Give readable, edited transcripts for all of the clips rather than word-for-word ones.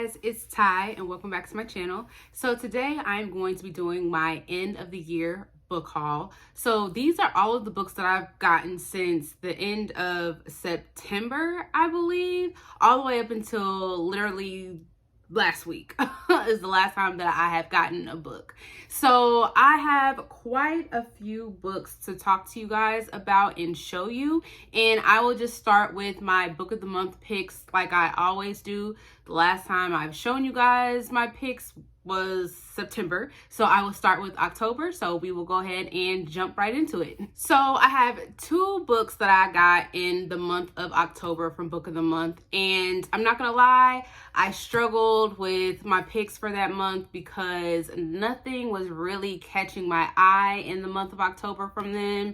guys, it's Ty and welcome back to my channel. So today I'm going to be doing my end of the year book haul. So these are all of the books that I've gotten since the end of September, I believe, all the way up until literally last week is the last time that I have gotten a book. So I have quite a few books to talk to you guys about and show you, and I will just start with my book of the month picks like I always do. The last time I've shown you guys my picks was September, so I will start with October. So we will go ahead and jump right into it. So I have two books that I got in the month of October from Book of the Month, and I'm not gonna lie, I struggled with my picks for that month because nothing was really catching my eye in the month of October from them.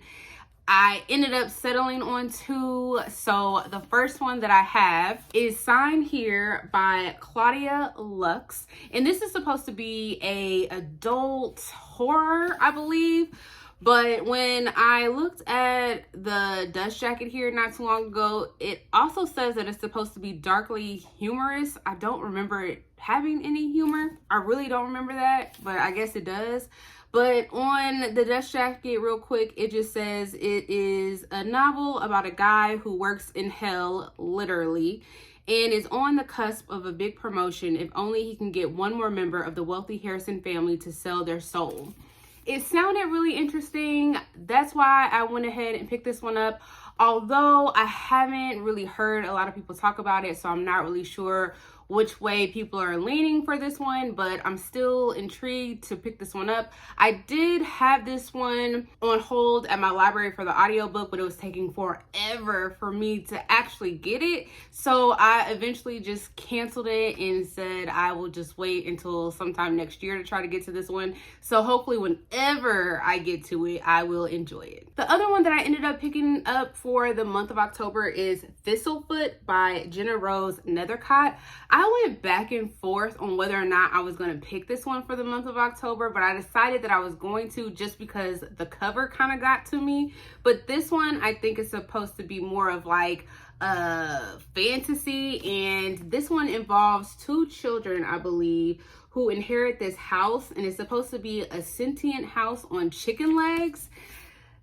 I ended up settling on two. So the first one that I have is Sign Here by Claudia Lux. And this is supposed to be a adult horror, I believe. But when I looked at the dust jacket here not too long ago, it also says that it's supposed to be darkly humorous. I don't remember it having any humor. I really don't remember that, but I guess it does. But on the dust jacket, real quick, it just says it is a novel about a guy who works in hell, literally, and is on the cusp of a big promotion if only he can get one more member of the wealthy Harrison family to sell their soul. It sounded really interesting. That's why I went ahead and picked this one up. Although I haven't really heard a lot of people talk about it, so I'm not really sure which way people are leaning for this one, but I'm still intrigued to pick this one up. I did have this one on hold at my library for the audiobook, but it was taking forever for me to actually get it. So I eventually just canceled it and said I will just wait until sometime next year to try to get to this one. So hopefully whenever I get to it, I will enjoy it. The other one that I ended up picking up for the month of October is Thistlefoot by Jenna Rose Nethercott. I went back and forth on whether or not I was going to pick this one for the month of October, but I decided that I was going to just because the cover kind of got to me. But this one I think is supposed to be more of like fantasy, and this one involves two children, I believe, who inherit this house, and it's supposed to be a sentient house on chicken legs.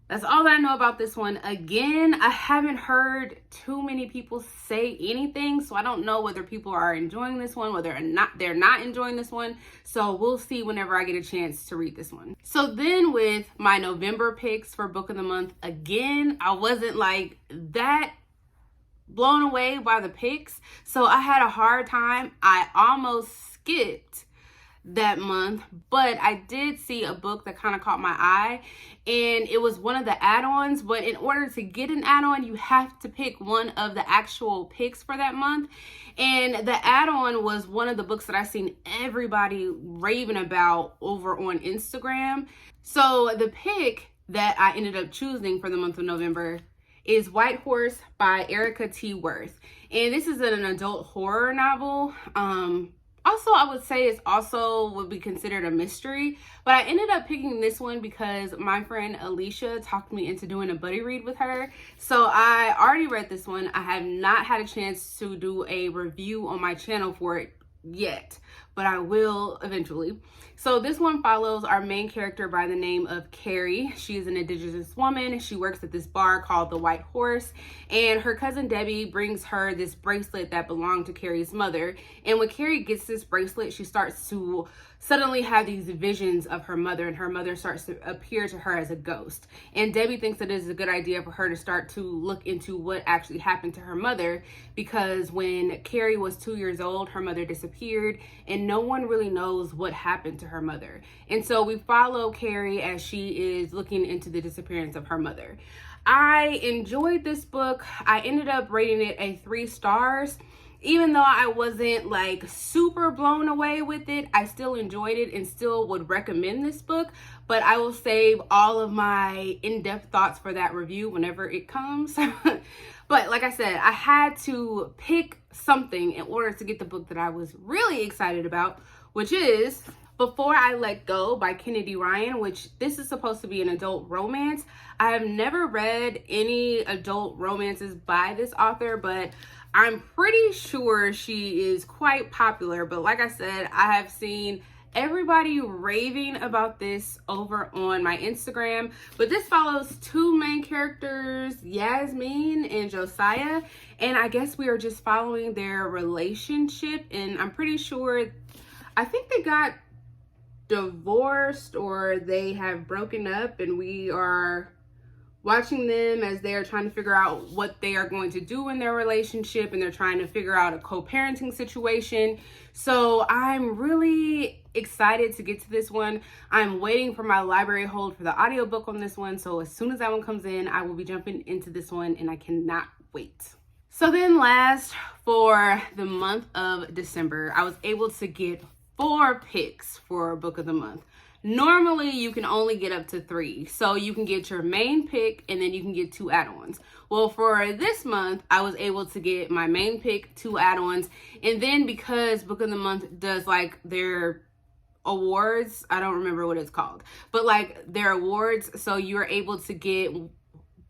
That's all that I know about this one. Again, I haven't heard too many people say anything, so I don't know whether people are enjoying this one, whether or not they're not enjoying this one. So we'll see whenever I get a chance to read this one. So then with my November picks for Book of the Month, again, I wasn't like that blown away by the picks, so I had a hard time. I almost skipped that month, but I did see a book that kind of caught my eye, and it was one of the add-ons. But in order to get an add-on, you have to pick one of the actual picks for that month, and the add-on was one of the books that I seen everybody raving about over on Instagram. So the pick that I ended up choosing for the month of November is White Horse by Erica T. Worth, and this is an adult horror novel. Also, I would say it's also would be considered a mystery, but I ended up picking this one because my friend Alicia talked me into doing a buddy read with her. So I already read this one. I have not had a chance to do a review on my channel for it yet, but I will eventually. So this one follows our main character by the name of Carrie. She is an Indigenous woman. She works at this bar called the White Horse, and her cousin Debbie brings her this bracelet that belonged to Carrie's mother. And when Carrie gets this bracelet, she starts to suddenly have these visions of her mother, and her mother starts to appear to her as a ghost. And Debbie thinks that it is a good idea for her to start to look into what actually happened to her mother, because when Carrie was 2 years old, her mother disappeared, and no one really knows what happened to her mother. And so we follow Carrie as she is looking into the disappearance of her mother. I enjoyed this book. I ended up rating it a 3 stars. Even though I wasn't like super blown away with it, I still enjoyed it and still would recommend this book, but I will save all of my in-depth thoughts for that review whenever it comes. But like I said, I had to pick something in order to get the book that I was really excited about, which is Before I Let Go by Kennedy Ryan, which this is supposed to be an adult romance. I have never read any adult romances by this author, but I'm pretty sure she is quite popular. But like I said, I have seen everybody raving about this over on my Instagram. But this follows two main characters, Yasmin and Josiah, and I guess we are just following their relationship. And I'm pretty sure, I think they got divorced or they have broken up, and we are watching them as they are trying to figure out what they are going to do in their relationship, and they're trying to figure out a co-parenting situation. So I'm really excited to get to this one. I'm waiting for my library hold for the audiobook on this one, so as soon as that one comes in, I will be jumping into this one, and I cannot wait. So then last, for the month of December, I was able to get 4 picks for book of the month. Normally, you can only get up to 3. So you can get your main pick and then you can get 2 add-ons. Well, for this month, I was able to get my main pick, 2 add-ons. And then because book of the month does like their awards, I don't remember what it's called, but like their awards. So you're able to get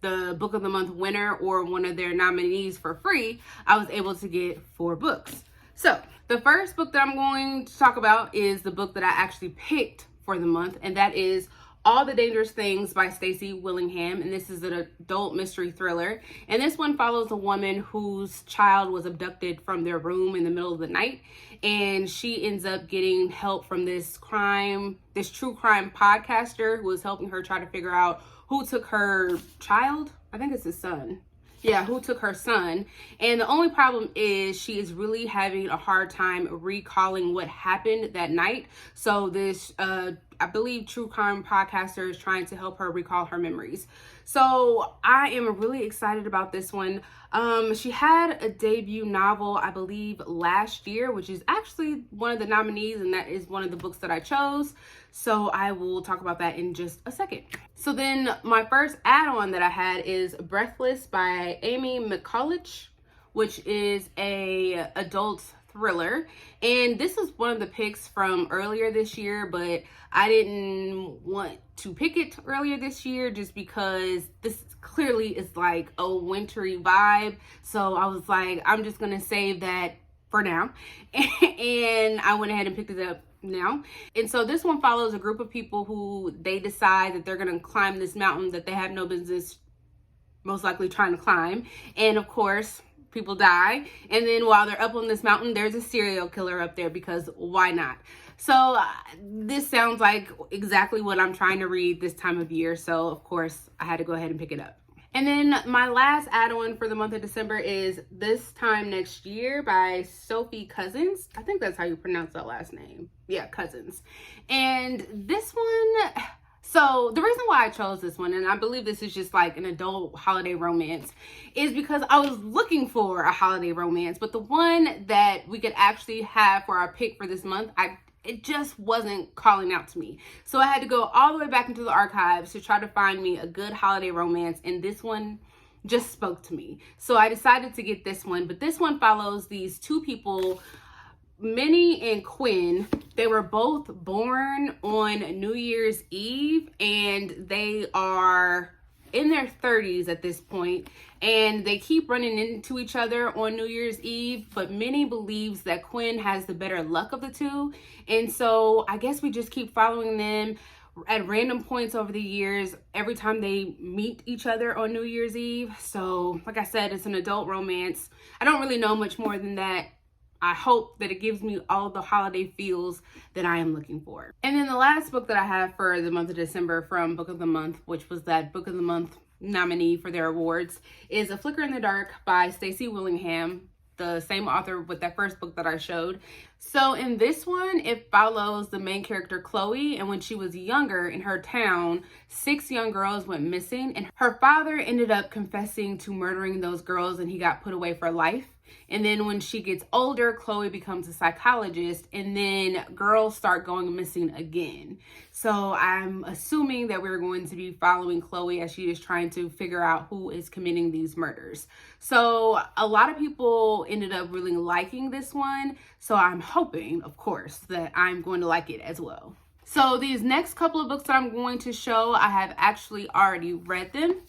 the book of the month winner or one of their nominees for free. I was able to get 4 books. So the first book that I'm going to talk about is the book that I actually picked for the month, and that is All the Dangerous Things by Stacey Willingham, and this is an adult mystery thriller. And this one follows a woman whose child was abducted from their room in the middle of the night, and she ends up getting help from this true crime podcaster who is helping her try to figure out who took her child. I think it's his son. Yeah, who took her son. And the only problem is she is really having a hard time recalling what happened that night. So this, I believe, true crime podcaster is trying to help her recall her memories. So I am really excited about this one. She had a debut novel, I believe, last year, which is actually one of the nominees, and that is one of the books that I chose. So I will talk about that in just a second. So then my first add-on that I had is Breathless by Amy McCulloch, which is a adult thriller. And this is one of the picks from earlier this year, but I didn't want to pick it earlier this year just because this clearly is like a wintry vibe. So I was like, I'm just gonna save that for now. And I went ahead and picked it up now. And so this one follows a group of people who they decide that they're gonna climb this mountain that they have no business most likely trying to climb. And of course, people die. And then while they're up on this mountain, there's a serial killer up there, because why not? So this sounds like exactly what I'm trying to read this time of year. So of course I had to go ahead and pick it up. And then my last add-on for the month of December is This Time Next Year by Sophie Cousins. I think that's how you pronounce that last name. Yeah, Cousins. And this one, so the reason why I chose this one, and I believe this is just like an adult holiday romance, is because I was looking for a holiday romance, but the one that we could actually have for our pick for this month, it just wasn't calling out to me. So I had to go all the way back into the archives to try to find me a good holiday romance, and this one just spoke to me. So I decided to get this one, but this one follows these 2 people, Minnie and Quinn. They were both born on New Year's Eve, and they are in their 30s at this point, and they keep running into each other on New Year's Eve, but Minnie believes that Quinn has the better luck of the 2, and so I guess we just keep following them at random points over the years every time they meet each other on New Year's Eve. So like I said, it's an adult romance. I don't really know much more than that. I hope that it gives me all the holiday feels that I am looking for. And then the last book that I have for the month of December from Book of the Month, which was that Book of the Month nominee for their awards, is A Flicker in the Dark by Stacey Willingham, the same author with that first book that I showed. So in this one, it follows the main character Chloe, and when she was younger in her town, 6 young girls went missing, and her father ended up confessing to murdering those girls, and he got put away for life. And then when she gets older, Chloe becomes a psychologist, and then girls start going missing again. So I'm assuming that we're going to be following Chloe as she is trying to figure out who is committing these murders. So a lot of people ended up really liking this one. So I'm hoping, of course, that I'm going to like it as well. So these next couple of books that I'm going to show, I have actually already read them.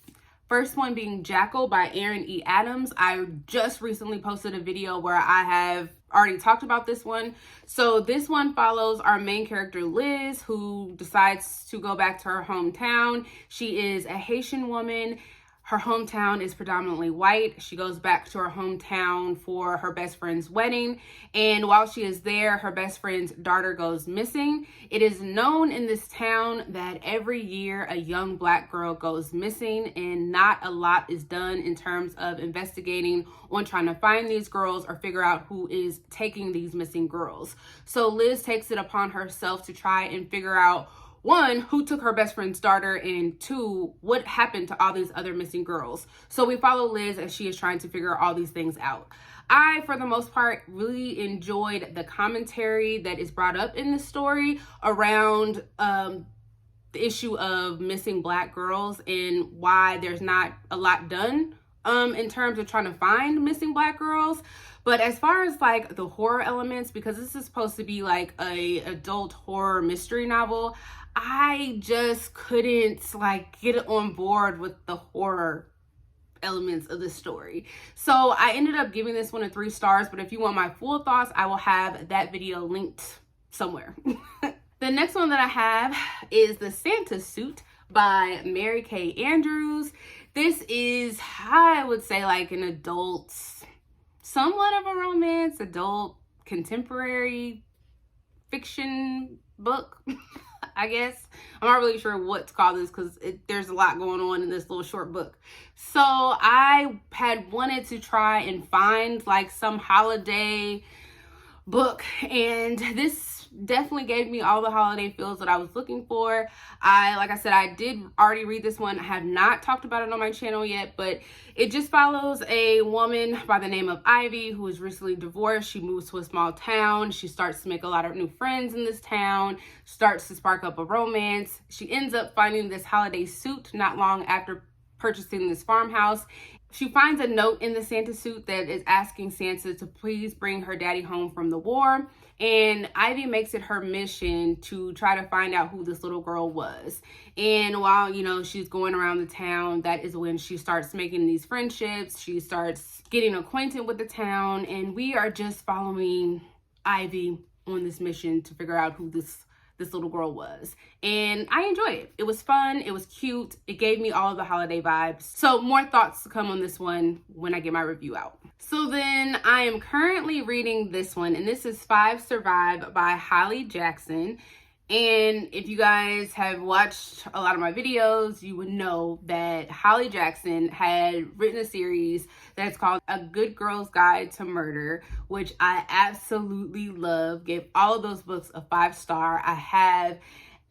First one being Jackal by Aaron E. Adams. I just recently posted a video where I have already talked about this one. So this one follows our main character Liz, who decides to go back to her hometown. She is a Haitian woman. Her hometown is predominantly white. She goes back to her hometown for her best friend's wedding. And while she is there, her best friend's daughter goes missing. It is known in this town that every year a young Black girl goes missing, and not a lot is done in terms of investigating on trying to find these girls or figure out who is taking these missing girls. So Liz takes it upon herself to try and figure out, one, who took her best friend's daughter, and two, what happened to all these other missing girls. So we follow Liz as she is trying to figure all these things out. I, for the most part, really enjoyed the commentary that is brought up in the story around the issue of missing Black girls and why there's not a lot done in terms of trying to find missing Black girls. But as far as like the horror elements, because this is supposed to be like a adult horror mystery novel, I just couldn't like get on board with the horror elements of the story. So I ended up giving this one a 3 stars, but if you want my full thoughts, I will have that video linked somewhere. The next one that I have is The Santa Suit by Mary Kay Andrews. This is, I would say, like an adult, somewhat of a romance, adult contemporary fiction book. I guess. I'm not really sure what to call this because there's a lot going on in this little short book. So I had wanted to try and find like some holiday book, and this definitely gave me all the holiday feels that I was looking for. Like I said, I did already read this one. I have not talked about it on my channel yet, but it just follows a woman by the name of Ivy who is recently divorced. She moves to a small town. She starts to make a lot of new friends in this town, starts to spark up a romance. She ends up finding this holiday suit not long after purchasing this farmhouse. She finds a note in the Santa suit that is asking Santa to please bring her daddy home from the war. And Ivy makes it her mission to try to find out who this little girl was. And while, you know, she's going around the town, that is when she starts making these friendships. She starts getting acquainted with the town. And we are just following Ivy on this mission to figure out who this little girl was. And I enjoyed it. It was fun. It was cute. It gave me all of the holiday vibes. So more thoughts to come on this one when I get my review out. So then I am currently reading this one, and this is 5 Survive by Holly Jackson. And if you guys have watched a lot of my videos, you would know that Holly Jackson had written a series that's called A Good Girl's Guide to Murder, which I absolutely love. Gave all of those books a 5-star. I have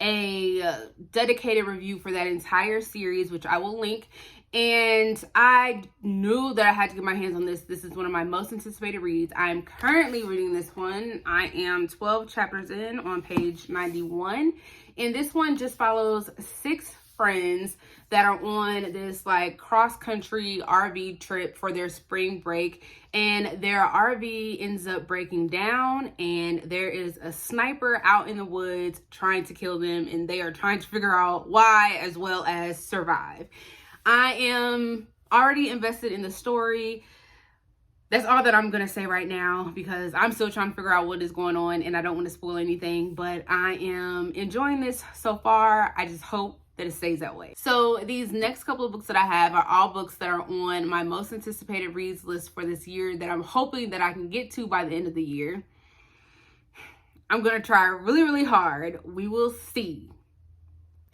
a dedicated review for that entire series, which I will link. And I knew that I had to get my hands on this. This is one of my most anticipated reads. I'm currently reading this one. I am 12 chapters in on page 91. And this one just follows 6 friends that are on this like cross-country RV trip for their spring break. And their RV ends up breaking down, and there is a sniper out in the woods trying to kill them. And they are trying to figure out why, as well as survive. I am already invested in the story. That's all that I'm going to say right now because I'm still trying to figure out what is going on and I don't want to spoil anything, but I am enjoying this so far. I just hope that it stays that way. So these next couple of books that I have are all books that are on my most anticipated reads list for this year that I'm hoping that I can get to by the end of the year. I'm going to try really, really hard. We will see.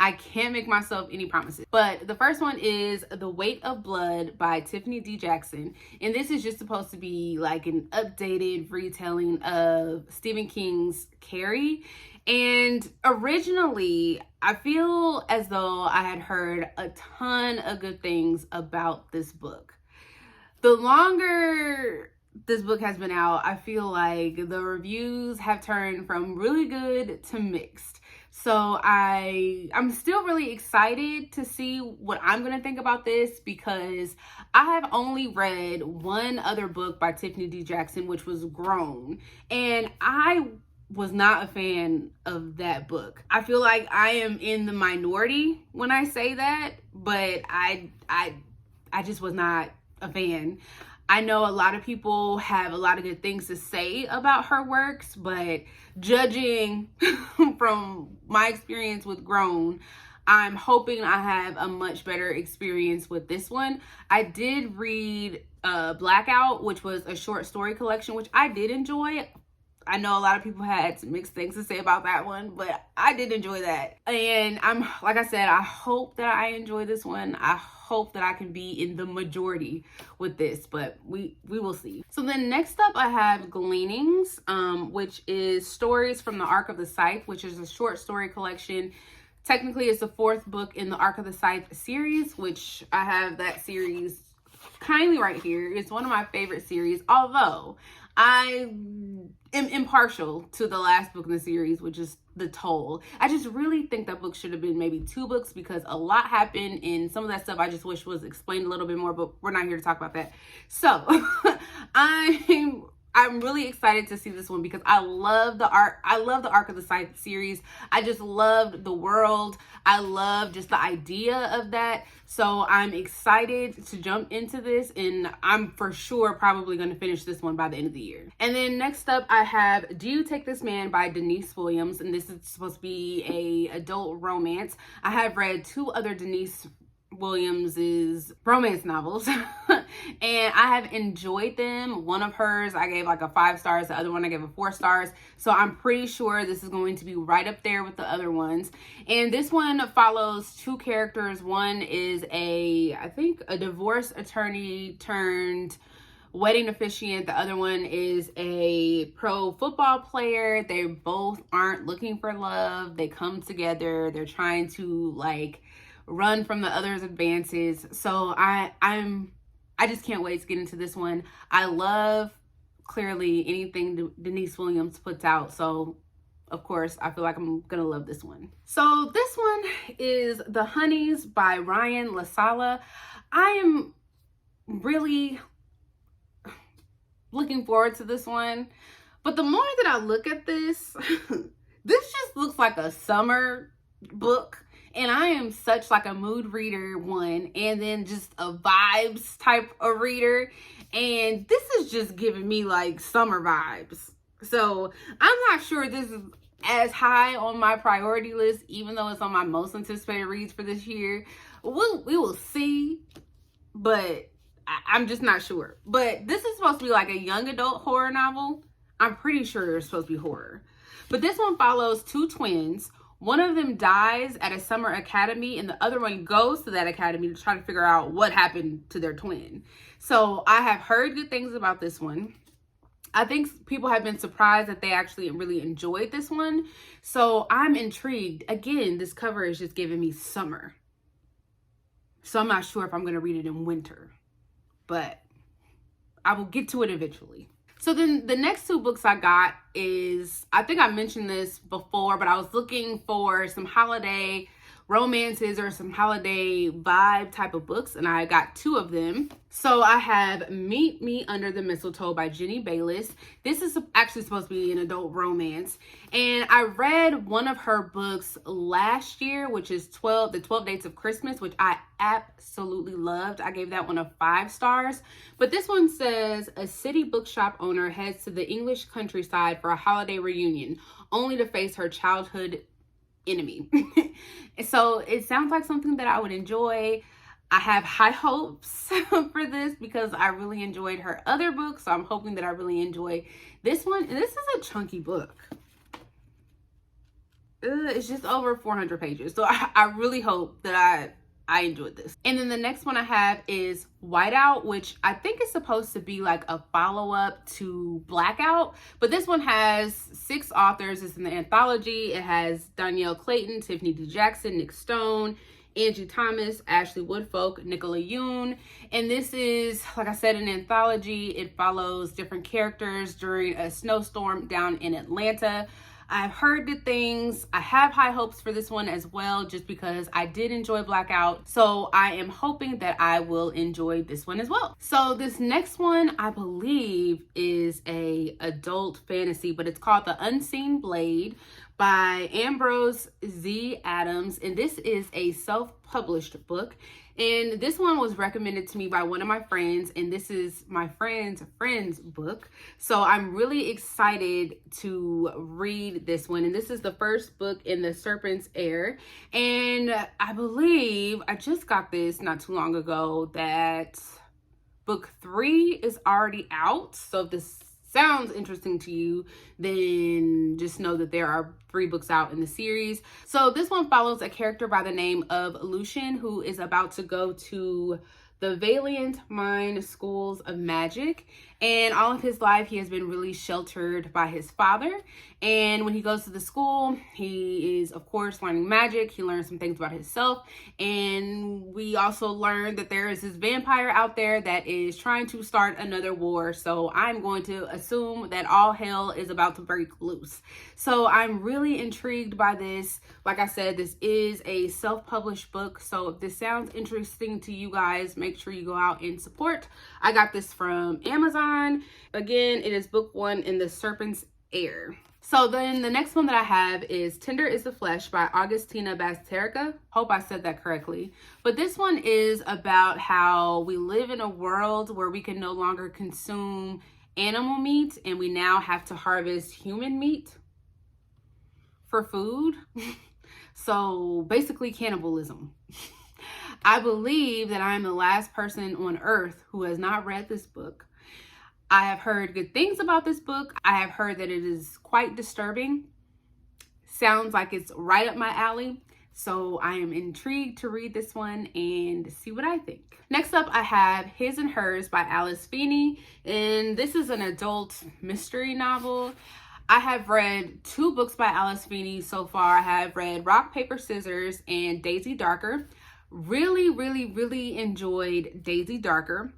I can't make myself any promises. But the first one is The Weight of Blood by Tiffany D. Jackson. And this is just supposed to be like an updated retelling of Stephen King's Carrie. And originally, I feel as though I had heard a ton of good things about this book. The longer this book has been out, I feel like the reviews have turned from really good to mixed. So I'm still really excited to see what I'm going to think about this, because I have only read one other book by Tiffany D. Jackson, which was Grown, and I was not a fan of that book. I feel like I am in the minority when I say that, but I just was not a fan. I know a lot of people have a lot of good things to say about her works, but judging from my experience with Grown, I'm hoping I have a much better experience with this one. I did read Blackout, which was a short story collection, which I did enjoy. I know a lot of people had some mixed things to say about that one, but I did enjoy that. And like I said, I hope that I enjoy this one. I hope that I can be in the majority with this, but we will see. So then next up I have Gleanings, which is stories from the Arc of the Scythe, which is a short story collection. Technically it's the 4th book in the Arc of the Scythe series, which I have that series kindly right here. It's one of my favorite series, although I am impartial to the last book in the series, which is The Toll. I just really think that book should have been maybe 2 books, because a lot happened, and some of that stuff I just wish was explained a little bit more, but we're not here to talk about that. So I'm really excited to see this one, because I love the art. I love the Arc of the Scythe series. I just loved the world. I love just the idea of that. So I'm excited to jump into this, and I'm for sure probably going to finish this one by the end of the year. And then next up I have Do You Take This Man by Denise Williams, and this is supposed to be a adult romance. I have read 2 other Denise Williams's romance novels and I have enjoyed them. One of hers I gave like a 5 stars, the other one I gave a 4 stars, so I'm pretty sure this is going to be right up there with the other ones. And this one follows 2 characters. One is I think a divorce attorney turned wedding officiant. The other one is a pro football player. They both aren't looking for love. They come together. They're trying to like run from the other's advances. So I just can't wait to get into this one. I love clearly anything Denise Williams puts out, so of course I feel like I'm gonna love this one. So this one is The Honeys by Ryan LaSala. I am really looking forward to this one, but the more that I look at this this just looks like a summer book. And I am such like a mood reader, one, and then just a vibes type of reader. And this is just giving me like summer vibes. So I'm not sure this is as high on my priority list, even though it's on my most anticipated reads for this year. We will see, but I'm just not sure. But this is supposed to be like a young adult horror novel. I'm pretty sure it's supposed to be horror. But this one follows 2 twins. One of them dies at a summer academy, and the other one goes to that academy to try to figure out what happened to their twin. So I have heard good things about this one. I think people have been surprised that they actually really enjoyed this one. So I'm intrigued. Again, this cover is just giving me summer. So I'm not sure if I'm going to read it in winter, but I will get to it eventually. So then the next 2 books I got is, I think I mentioned this before, but I was looking for some holiday romances or some holiday vibe type of books, and I got 2 of them. So I have Meet Me Under the Mistletoe by Jenny Bayless. This is actually supposed to be an adult romance, and I read one of her books last year, which is the 12 Dates of Christmas, which I absolutely loved. I gave that one a 5 stars. But this one says a city bookshop owner heads to the English countryside for a holiday reunion, only to face her childhood enemy. So it sounds like something that I would enjoy. I have high hopes for this because I really enjoyed her other books, so I'm hoping that I really enjoy this one. And this is a chunky book. It's just over 400 pages, so I really hope that I enjoyed this. And then the next one I have is Whiteout, which I think is supposed to be like a follow-up to Blackout, but this one has 6 authors. It's an anthology. It has Danielle Clayton, Tiffany D. Jackson, Nick Stone, Angie Thomas, Ashley Woodfolk, Nicola Yoon. And this is, like I said, an anthology. It follows different characters during a snowstorm down in Atlanta. I've heard good things. I have high hopes for this one as well, just because I did enjoy Blackout. So I am hoping that I will enjoy this one as well. So this next one, I believe, is a adult fantasy, but it's called The Unseen Blade by Ambrose Z. Adams. And this is a self-published book. And this one was recommended to me by one of my friends, and this is my friend's book. So I'm really excited to read this one. And this is the first book in the Serpent's Heir. And I believe I just got this not too long ago that book 3 is already out. So if this sounds interesting to you, then just know that there are 3 books out in the series. So this one follows a character by the name of Lucian, who is about to go to the Valiant Mind Schools of Magic. And all of his life, he has been really sheltered by his father. And when he goes to the school, he is, of course, learning magic. He learns some things about himself. And we also learn that there is this vampire out there that is trying to start another war. So I'm going to assume that all hell is about to break loose. So I'm really intrigued by this. Like I said, this is a self-published book. So if this sounds interesting to you guys, make sure you go out and support. I got this from Amazon. Again, it is book 1 in the Serpent's Heir. So then the next one that I have is Tender is the Flesh by Augustina Bazterrica. Hope I said that correctly. But this one is about how we live in a world where we can no longer consume animal meat, and we now have to harvest human meat for food. So basically cannibalism. I believe that I am the last person on earth who has not read this book. I have heard good things about this book. I have heard that it is quite disturbing. Sounds like it's right up my alley. So I am intrigued to read this one and see what I think. Next up, I have His and Hers by Alice Feeney. And this is an adult mystery novel. I have read 2 books by Alice Feeney so far. I have read Rock, Paper, Scissors and Daisy Darker. Really enjoyed Daisy Darker.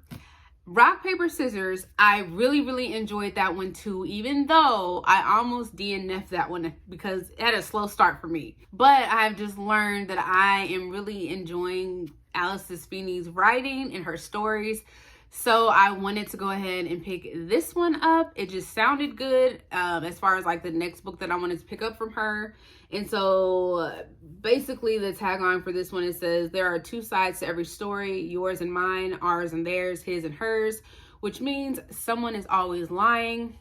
Rock, Paper, Scissors, I really enjoyed that one too, even though I almost DNF'd that one because it had a slow start for me. But I've just learned that I am really enjoying Alice Feeney's writing and her stories. So I wanted to go ahead and pick this one up. It just sounded good as far as like the next book that I wanted to pick up from her. And so basically the tagline for this one, it says, there are 2 sides to every story, yours and mine, ours and theirs, his and hers, which means someone is always lying.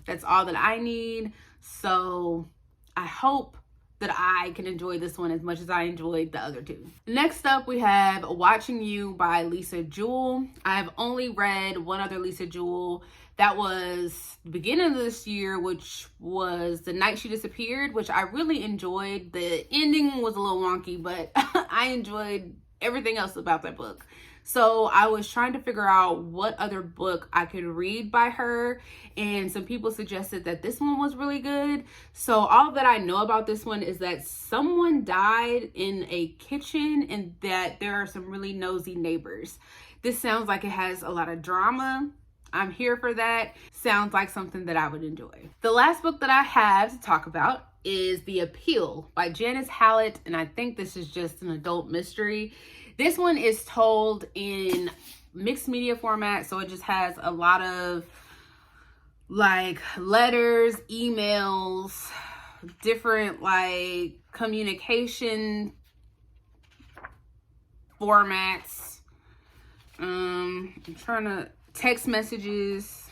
That's all that I need. So I hope that I can enjoy this one as much as I enjoyed the other 2. Next up, we have Watching You by Lisa Jewell. I've only read one other Lisa Jewell. That was the beginning of this year, which was The Night She Disappeared, which I really enjoyed. The ending was a little wonky, but I enjoyed everything else about that book. So I was trying to figure out what other book I could read by her, and some people suggested that this one was really good. So all that I know about this one is that someone died in a kitchen and that there are some really nosy neighbors. This sounds like it has a lot of drama. I'm here for that. Sounds like something that I would enjoy. The last book that I have to talk about is The Appeal by Janice Hallett, and I think this is just an adult mystery. This one is told in mixed media format, so it just has a lot of like letters, emails, different like communication formats. I'm trying to text messages.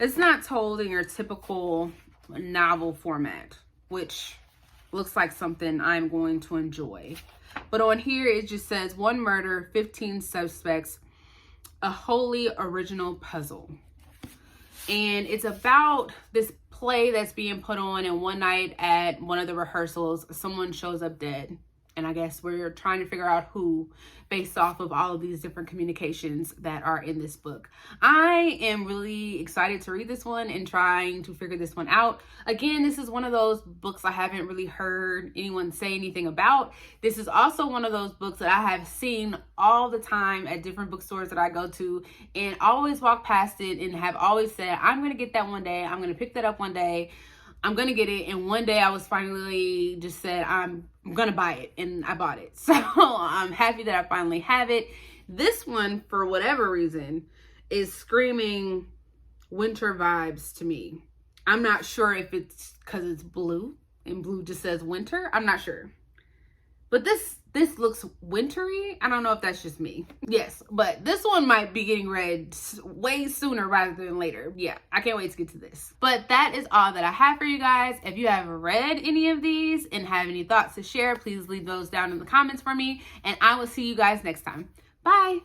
It's not told in your typical novel format, which looks like something I'm going to enjoy. But on here, it just says 1 murder, 15 suspects, a wholly original puzzle. And it's about this play that's being put on, and one night at one of the rehearsals, someone shows up dead. And I guess we're trying to figure out who based off of all of these different communications that are in this book. I am really excited to read this one and trying to figure this one out. Again, this is one of those books I haven't really heard anyone say anything about. This is also one of those books that I have seen all the time at different bookstores that I go to and always walk past it and have always said, I'm going to get that one day. I'm going to pick that up one day. I'm gonna get it. And one day I was finally just said, I'm gonna buy it, and I bought it. So I'm happy that I finally have it. This one, for whatever reason, is screaming winter vibes to me. I'm not sure if it's because it's blue and blue just says winter. I'm not sure. But this looks wintry. I don't know if that's just me. Yes, but this one might be getting read way sooner rather than later. Yeah, I can't wait to get to this. But that is all that I have for you guys. If you have read any of these and have any thoughts to share, please leave those down in the comments for me. And I will see you guys next time. Bye.